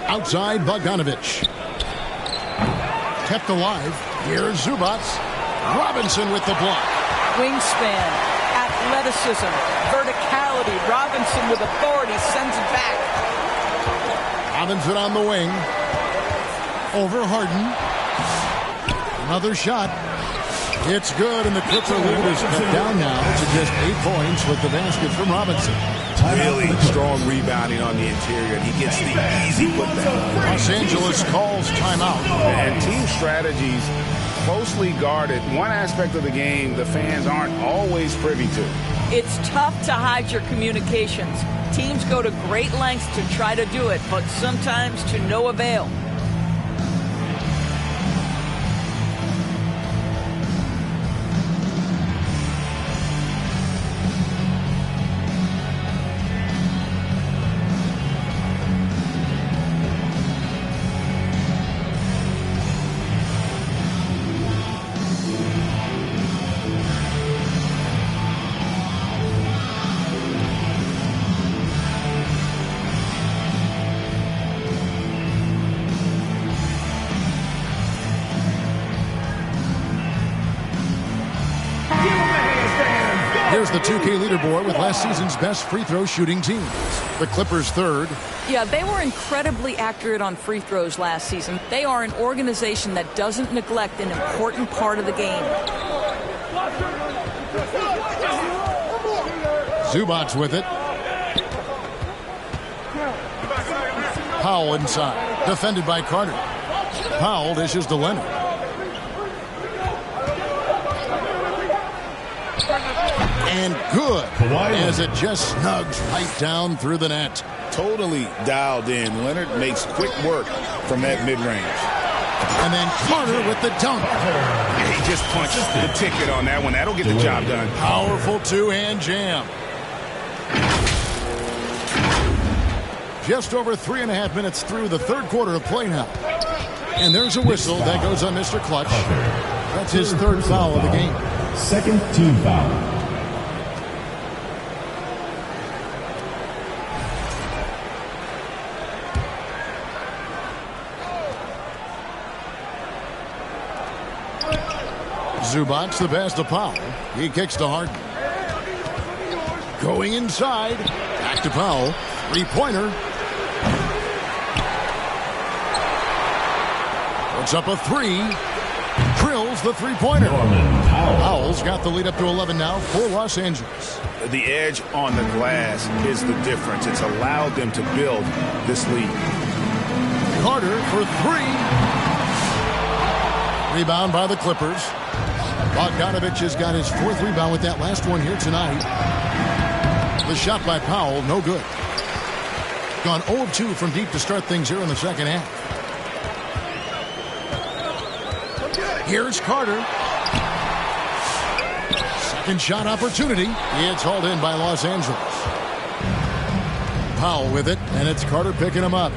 Outside Bogdanovich. Kept alive. Here's Zubac. Robinson with the block. Wingspan, athleticism, verticality. Robinson with authority sends it back. Robinson on the wing. Over Harden. Another shot. It's good, and the Clipper lead is cut down now to just 8 points with the basket from Robinson. Really strong rebounding on the interior, and he gets the easy putback. Los Angeles calls timeout. And team strategies closely guarded. One aspect of the game the fans aren't always privy to. It's tough to hide your communications. Teams go to great lengths to try to do it, but sometimes to no avail. Here's the 2K leaderboard with last season's best free throw shooting teams. The Clippers third. Yeah, they were incredibly accurate on free throws last season. They are an organization that doesn't neglect an important part of the game. Zubac with it. Powell inside. Defended by Carter. Powell dishes to Leonard. And good, as it just snugs right down through the net. Totally dialed in. Leonard makes quick work from that mid-range. And then Carter with the dunk. Yeah, he just punched the ticket on that one. That'll get the job done. Powerful two-hand jam. Just over 3.5 minutes through the third quarter of play now. And there's a whistle that goes on Mr. Clutch. That's his third foul of the game. Second team foul. Zubac the pass to Powell. He kicks to Harden. Going inside. Back to Powell. Three-pointer. Puts up a three. Drills the three-pointer. Powell's got the lead up to 11 now for Los Angeles. The edge on the glass is the difference. It's allowed them to build this lead. Carter for three. Rebound by the Clippers. Bogdanovich has got his fourth rebound with that last one here tonight. The shot by Powell, no good. Gone 0 of 2 from deep to start things here in the second half. Here's Carter. Second shot opportunity. It's hauled in by Los Angeles. Powell with it, and it's Carter picking him up.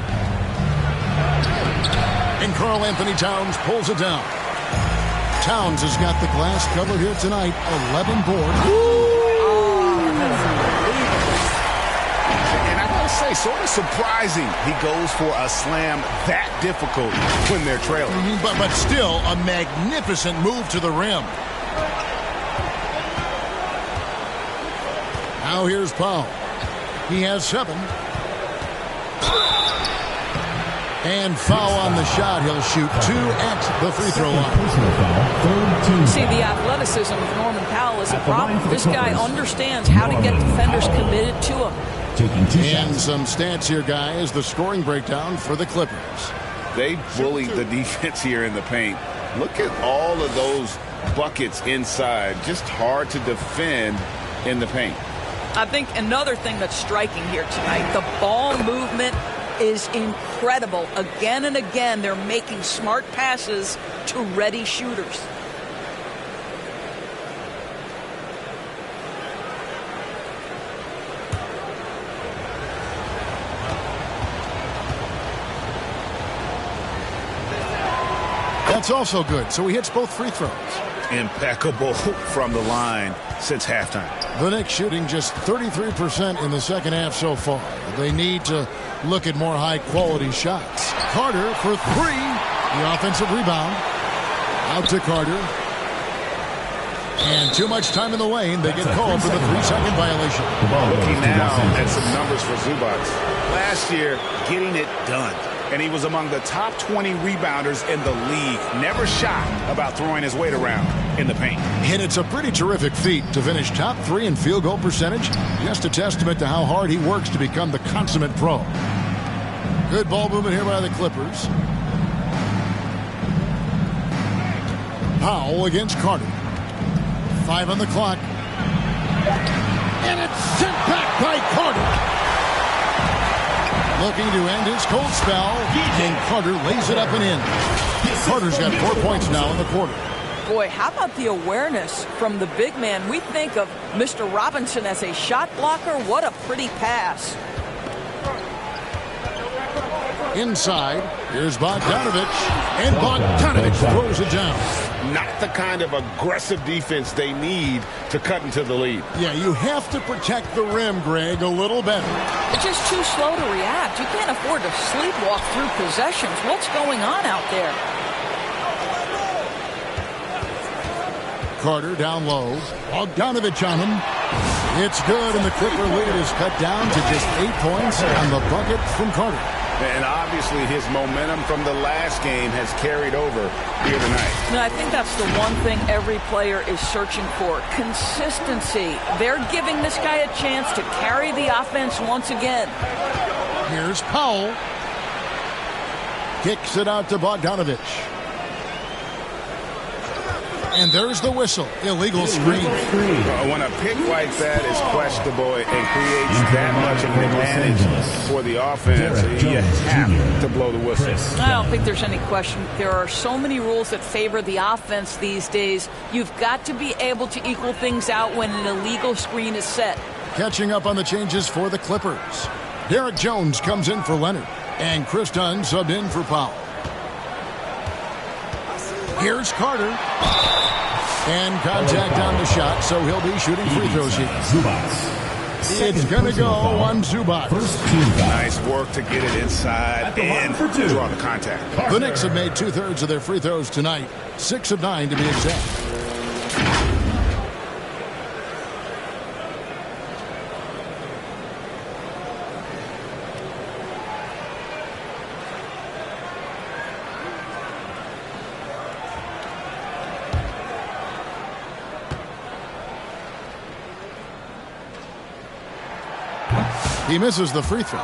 And Karl Anthony Towns pulls it down. Towns has got the glass covered here tonight. 11 boards. And I gotta say, say, sort of surprising he goes for a slam that difficult when they're trailing. But still a magnificent move to the rim. Now here's Powell. He has 7. And foul on the shot. He'll shoot 2 at the free throw line. See, the athleticism of Norman Powell is a problem. This guy understands how to get defenders committed to him. And some stats here, guys. The scoring breakdown for the Clippers. They bullied the defense here in the paint. Look at all of those buckets inside. Just hard to defend in the paint. I think another thing that's striking here tonight, the ball movement is incredible. Again and again, they're making smart passes to ready shooters. That's also good. So he hits both free throws. Impeccable from the line since halftime. The Knicks shooting just 33% in the second half so far. They need to look at more high-quality shots. Carter for 3. The offensive rebound. Out to Carter. And too much time in the lane. They get called for the 3-second violation. Looking now at some numbers for Zubac. Last year, getting it done. And he was among the top 20 rebounders in the league. Never shy about throwing his weight around in the paint. And it's a pretty terrific feat to finish top 3 in field goal percentage. Just a testament to how hard he works to become the consummate pro. Good ball movement here by the Clippers. Powell against Carter. 5 on the clock. And it's sent back by Carter. Looking to end his cold spell, and Carter lays it up and in. Carter's got 4 points now in the quarter. Boy, how about the awareness from the big man? We think of Mr. Robinson as a shot blocker. What a pretty pass. Inside, here's Bogdanovich, and Bogdanovich throws it down. Not the kind of aggressive defense they need to cut into the lead. Yeah, you have to protect the rim, Greg, a little better. It's just too slow to react. You can't afford to sleepwalk through possessions. What's going on out there? Carter down low. Bogdanovich on him. It's good, and the Clipper lead is cut down to just 8 points on the bucket from Carter. And obviously his momentum from the last game has carried over here tonight. And I think that's the one thing every player is searching for. Consistency. They're giving this guy a chance to carry the offense once again. Here's Powell. Kicks it out to Bogdanovich. And there's the whistle. Illegal screen. When a pick like that is questionable and creates that much of an advantage for the offense, you have to blow the whistle. I don't think there's any question. There are so many rules that favor the offense these days. You've got to be able to equal things out when an illegal screen is set. Catching up on the changes for the Clippers. Derek Jones comes in for Leonard. And Chris Dunn subbed in for Powell. Here's Carter. And contact on the shot, so he'll be shooting free throws here. It's going to go on Zubac. Nice work to get it inside and draw the contact. The Knicks have made 2/3 of their free throws tonight. 6 of 9 to be exact. He misses the free throw.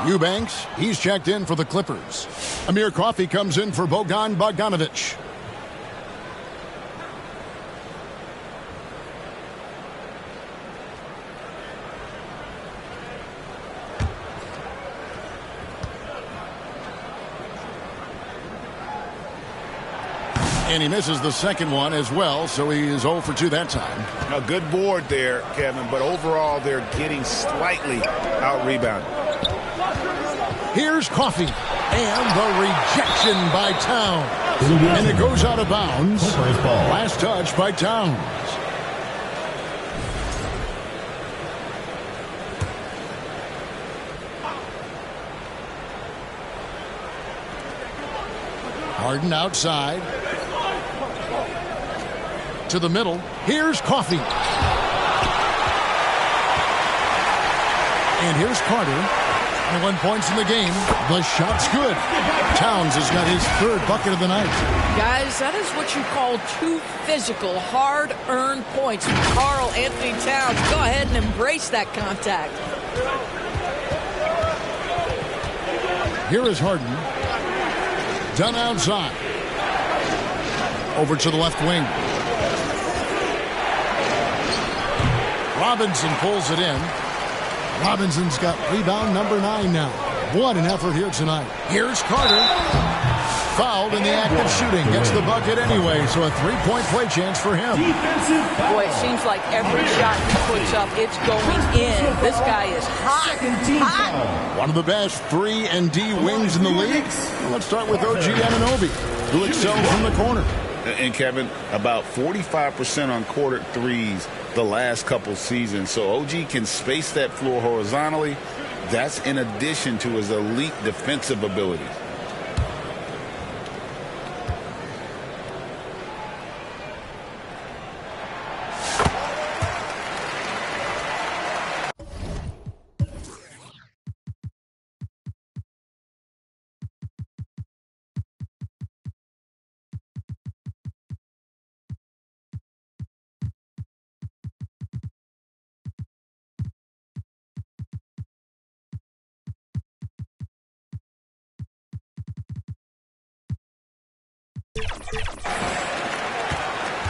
Eubanks, he's checked in for the Clippers. Amir Coffey comes in for Bogan Bogdanovich. And he misses the second one as well, so he is 0 for 2 that time. A good board there, Kevin, but overall they're getting slightly out-rebounded. Here's Coffey, and the rejection by Towns. And it goes out of bounds. Last touch by Towns. Harden outside. To the middle. Here's Coffey. And here's Carter. 21 points in the game. The shot's good. Towns has got his third bucket of the night. Guys, that is what you call two physical, hard-earned points from Karl Anthony Towns. Go ahead and embrace that contact. Here is Harden. Done outside. Over to the left wing. Robinson pulls it in. Robinson's got rebound number 9 now. What an effort here tonight. Here's Carter. Fouled in the act of shooting. Gets the bucket anyway, so a three-point play chance for him. Boy, it seems like every shot he puts up, it's going in. This guy is hot. Hot. One of the best 3 and D wings in the league. Let's start with OG Anunoby, who excels from the corner. And Kevin, about 45% on quarter threes the last couple seasons. So OG can space that floor horizontally. That's in addition to his elite defensive abilities.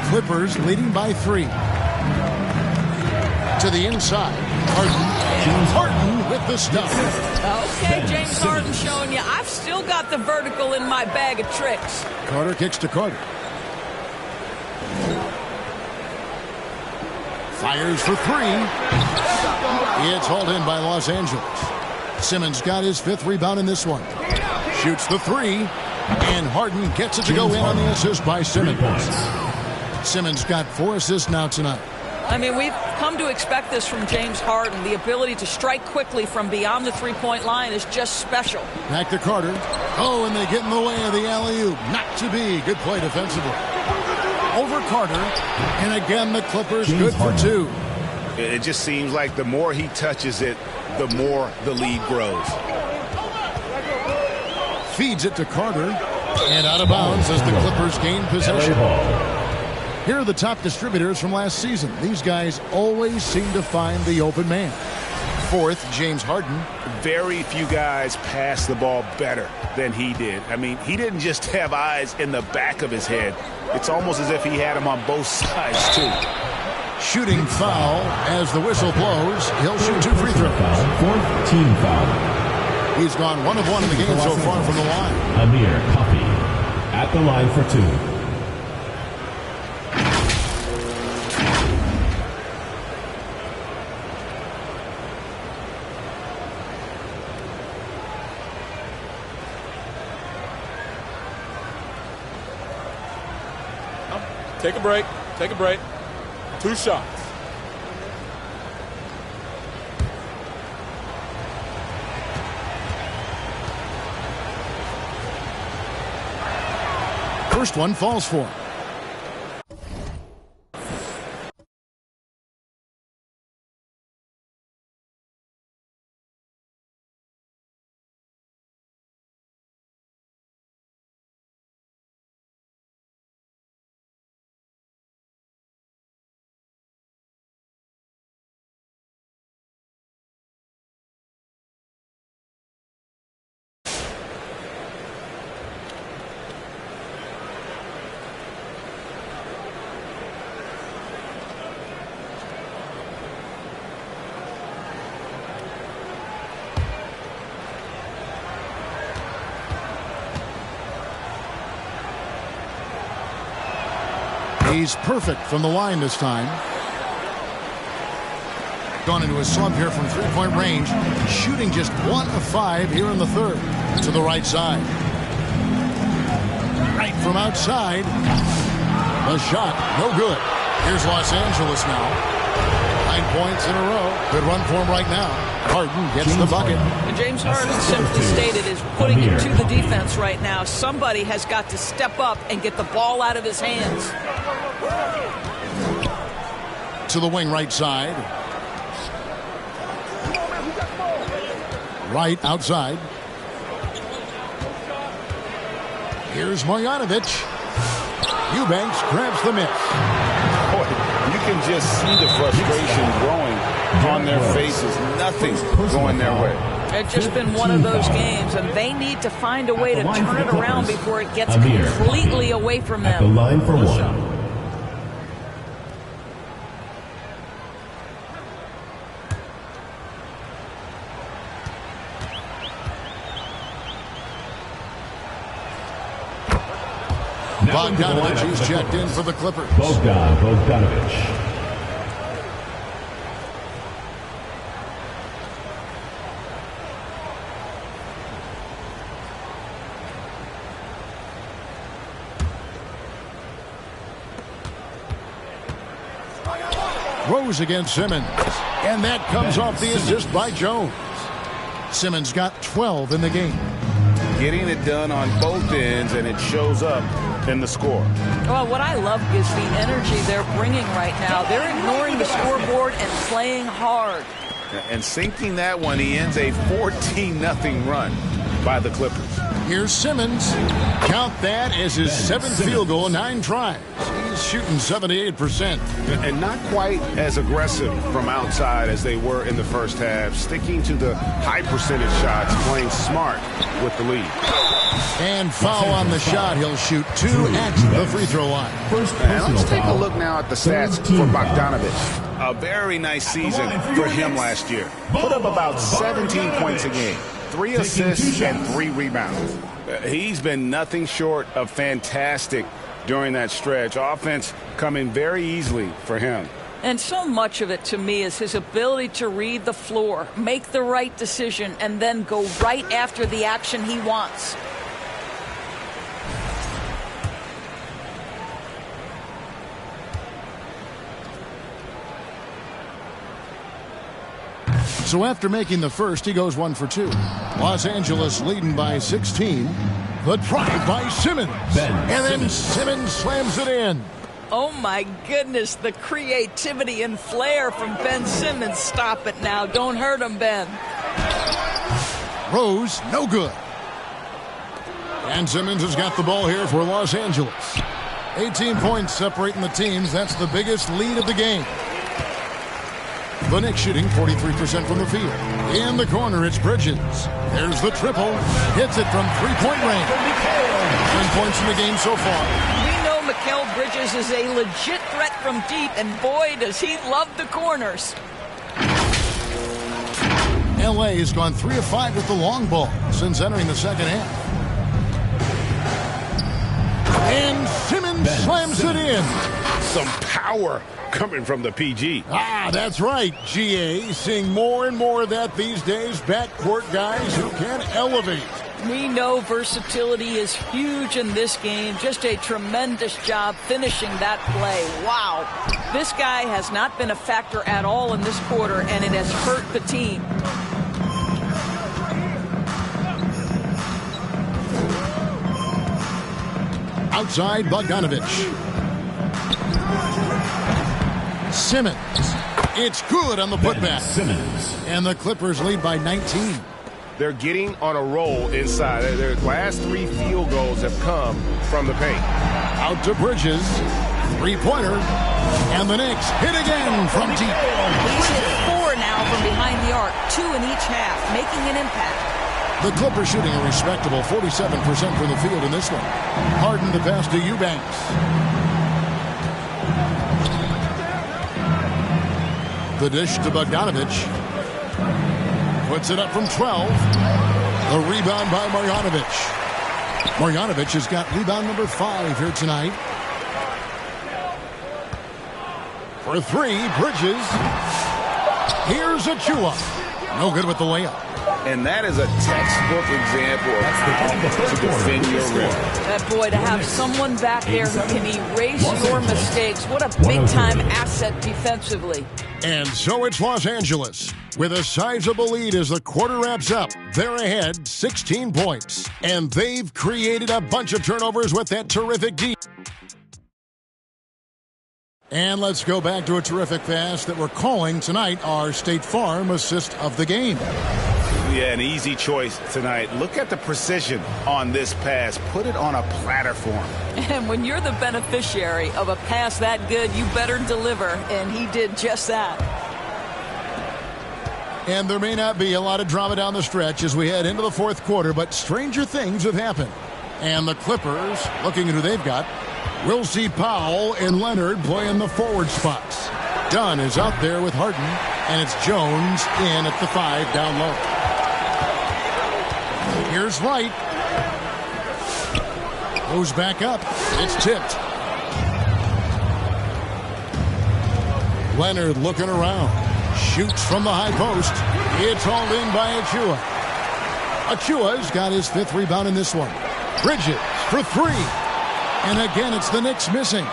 Clippers leading by 3. To the inside. Harden with the stuff. Okay, James Harden showing you I've still got the vertical in my bag of tricks. Carter kicks to Carter. Fires for 3. It's hauled in by Los Angeles. Simmons got his 5th rebound in this one. Shoots the 3. And Harden gets it to go in on the assist by Simmons. Simmons got 4 assists now tonight. I mean, we've come to expect this from James Harden. The ability to strike quickly from beyond the three-point line is just special. Back to Carter. Oh, and they get in the way of the alley-oop. Not to be. Good play defensively. Over Carter. And again, the Clippers good for 2. It just seems like the more he touches it, the more the lead grows. Feeds it to Carter. And out of bounds as the Clippers gain possession. Here are the top distributors from last season. These guys always seem to find the open man. 4th, James Harden. Very few guys pass the ball better than he did. I mean, he didn't just have eyes in the back of his head. It's almost as if he had them on both sides, too. Shooting foul as the whistle blows. He'll shoot 2 free throws. 4th team foul. He's gone 1 of 1 in the game so far from the line. Amir Coffey at the line for 2. Take a break. Take a break. 2 shots. First one falls for him. He's perfect from the line this time. Gone into a slump here from three-point range. Shooting just 1 of 5 here in the 3rd. To the right side. Right from outside. The shot, no good. Here's Los Angeles now. 9 points in a row. Good run for him right now. Harden gets the bucket. And James Harden, simply stated, is putting it to the defense right now. Somebody has got to step up and get the ball out of his hands. To the wing right side. Right outside. Here's Marjanovic. Eubanks grabs the miss. Boy, you can just see the frustration growing on their faces. Nothing going their way. It's just been one of those games, and they need to find a way to turn it around before it gets completely away from them. The line for one. Bogdanovich is checked in for the Clippers. Bogdanovich. Rose against Simmons. And that comes off the assist by Jones. Simmons got 12 in the game. Getting it done on both ends, and it shows up in the score. Well, what I love is the energy they're bringing right now. They're ignoring the scoreboard and playing hard. And sinking that one, he ends a 14-0 run by the Clippers. Here's Simmons. Count that as his 7th field goal in 9 tries. He's shooting 78%. And not quite as aggressive from outside as they were in the first half. Sticking to the high percentage shots, playing smart with the lead. And foul on the shot. He'll shoot 2 at the free throw line. And let's take a look now at the stats for Bogdanovich. A very nice season for him last year. Put up about 17 points a game, 3 assists and 3 rebounds. He's been nothing short of fantastic during that stretch. Offense coming very easily for him. And so much of it, to me, is his ability to read the floor, make the right decision, and then go right after the action he wants. So after making the first, he goes 1 for 2. Los Angeles leading by 16. The drive by Simmons. And then Simmons slams it in. Oh, my goodness, the creativity and flair from Ben Simmons. Stop it now. Don't hurt him, Ben. Rose, no good. And Simmons has got the ball here for Los Angeles. 18 points separating the teams. That's the biggest lead of the game. The Knicks shooting 43% from the field. In the corner, it's Bridges. There's the triple. Hits it from three-point range. 10 points in the game so far. We know Mikal Bridges is a legit threat from deep, and boy, does he love the corners. L.A. has gone 3 of 5 with the long ball since entering the second half. And Simmons slams it in. Some power coming from the PG. That's right, GA. Seeing more and more of that these days. Backcourt guys who can elevate. We know versatility is huge in this game. Just a tremendous job finishing that play. Wow. This guy has not been a factor at all in this quarter, and it has hurt the team. Outside, Bogdanovich. Simmons. It's good on the putback. Simmons. And the Clippers lead by 19. They're getting on a roll inside. Their last 3 field goals have come from the paint. Out to Bridges. 3-pointer. And the Knicks hit again from deep. He's hit 4 now from behind the arc. 2 in each half, making an impact. The Clippers shooting a respectable 47% from the field in this one. Harden the pass to Eubanks. The dish to Bogdanovich. Puts it up from 12. The rebound by Marjanovic. Marjanovic has got rebound number 5 here tonight. For 3, Bridges. Here's Achua. No good with the layup. And that is a textbook example of how to defend your rim. That boy, to have someone back there who can erase your mistakes, what a big-time asset defensively. And so it's Los Angeles with a sizable lead as the quarter wraps up. They're ahead 16 points, and they've created a bunch of turnovers with that terrific D. And let's go back to a terrific pass that we're calling tonight our State Farm assist of the game. Yeah, an easy choice tonight. Look at the precision on this pass. Put it on a platter for him. And when you're the beneficiary of a pass that good, you better deliver, and he did just that. And there may not be a lot of drama down the stretch as we head into the fourth quarter, but stranger things have happened. And the Clippers, looking at who they've got, we'll see Powell and Leonard playing the forward spots. Dunn is out there with Harden, and it's Jones in at the 5 down low. Here's Wright. Goes back up. It's tipped. Leonard looking around. Shoots from the high post. It's hauled in by Achua. Achua's got his 5th rebound in this one. Bridges for 3. And again, it's the Knicks missing.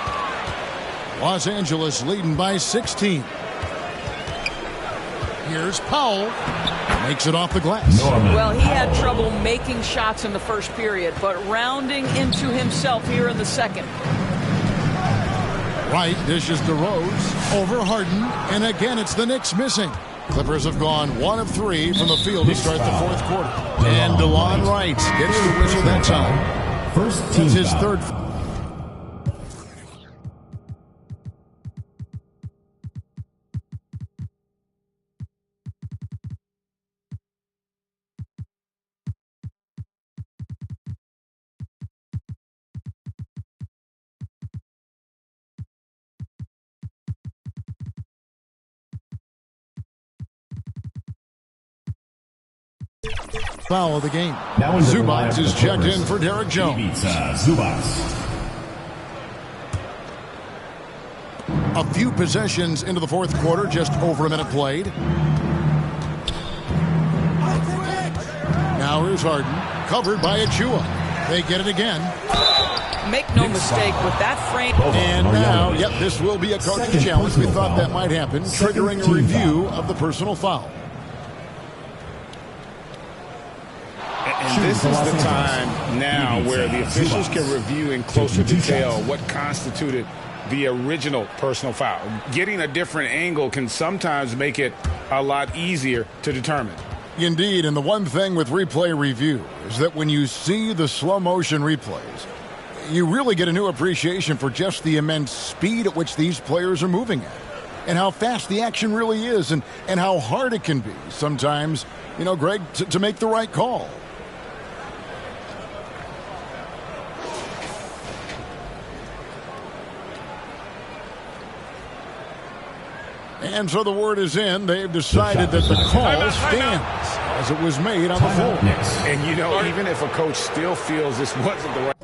Los Angeles leading by 16. Here's Powell. Makes it off the glass. Well, he had trouble making shots in the first period, but rounding into himself here in the second. Wright dishes to Rose. Over Harden. And again, it's the Knicks missing. Clippers have gone 1 of 3 from the field to start the fourth quarter. And DeLon Wright gets the whistle that time. First team That's his foul. 3rd. Foul of the game. Zubats is checked in for Derek Jones. A few possessions into the fourth quarter, just over a minute played. Now here's Harden, covered by Achua. They get it again. Make no mistake with that frame. And now, yep, this will be a coaching challenge. We thought that might happen, triggering a review of the personal foul. And this is the time now where the officials can review in closer detail what constituted the original personal foul. Getting a different angle can sometimes make it a lot easier to determine. Indeed, and the one thing with replay review is that when you see the slow motion replays, you really get a new appreciation for just the immense speed at which these players are moving at, and how fast the action really is, and how hard it can be sometimes, you know, Greg, to make the right call. And so the word is in. They've decided that the call stands as it was made on the floor. And, you know, even if a coach still feels this wasn't the right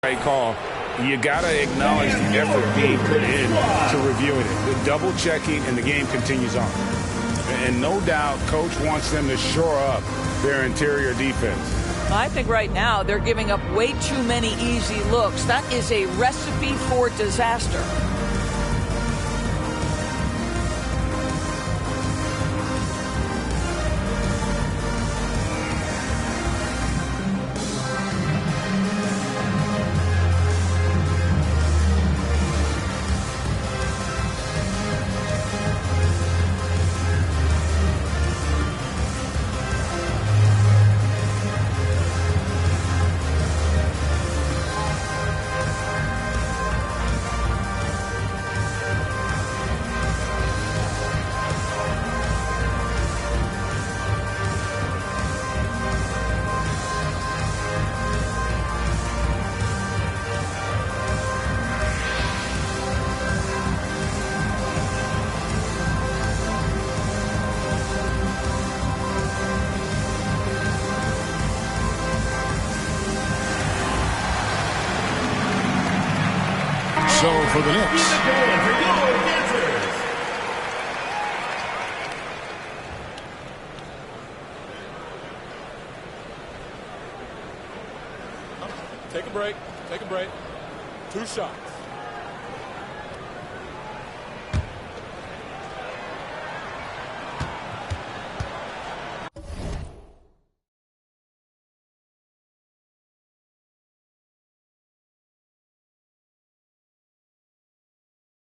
Right call. You got to acknowledge the effort being put in to reviewing it. The double checking, and the game continues on. And no doubt, Coach wants them to shore up their interior defense. I think right now they're giving up way too many easy looks. That is a recipe for disaster. So for the Knicks, take a break. 2 shots.